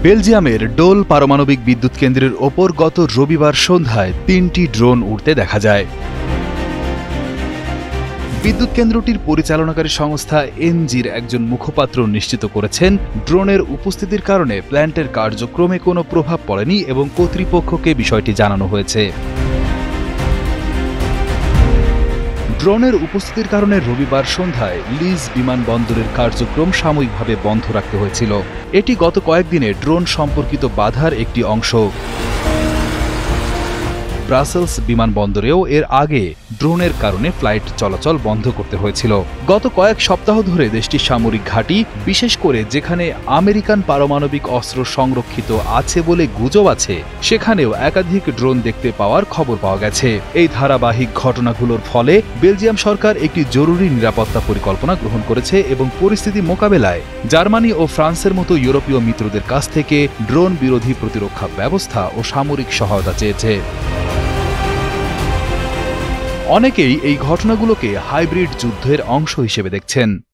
বেলজিয়ামের ডোল পারমাণবিক বিদ্যুৎ কেন্দ্রের ওপর গত রবিবার সন্ধ্যায় ৩টি ড্রোন উড়তে দেখা যায়। বিদ্যুৎ কেন্দ্রটির পরিচালনাকারী সংস্থা এনজির একজন মুখপাত্র নিশ্চিত করেছেন, ড্রোনের উপস্থিতির কারণে প্ল্যান্টের কার্যক্রমে কোনো প্রভাব পড়েনি এবং কর্তৃপক্ষকে বিষয়টি জানানো হয়েছে। ড্রোনের উপস্থিতির কারণে রবিবার সন্ধ্যায় লিজ বিমানবন্দরের কার্যক্রম সাময়িকভাবে বন্ধ রাখতে হয়েছিল। এটি গত কয়েকদিনে ড্রোন সম্পর্কিত বাধার একটি অংশ। ব্রাসেলস বিমানবন্দরেও এর আগে ড্রোনের কারণে ফ্লাইট চলাচল বন্ধ করতে হয়েছিল। গত কয়েক সপ্তাহ ধরে দেশটির সামরিক ঘাঁটি, বিশেষ করে যেখানে আমেরিকান পারমাণবিক অস্ত্র সংরক্ষিত আছে বলে গুজব আছে, সেখানেও একাধিক ড্রোন দেখতে পাওয়ার খবর পাওয়া গেছে। এই ধারাবাহিক ঘটনাগুলোর ফলে বেলজিয়াম সরকার একটি জরুরি নিরাপত্তা পরিকল্পনা গ্রহণ করেছে এবং পরিস্থিতি মোকাবেলায় জার্মানি ও ফ্রান্সের মতো ইউরোপীয় মিত্রদের কাছ থেকে ড্রোন বিরোধী প্রতিরক্ষা ব্যবস্থা ও সামরিক সহায়তা চেয়েছে। অনেকেই এই ঘটনাগুলোকে হাইব্রিড যুদ্ধের অংশ হিসেবে দেখছেন।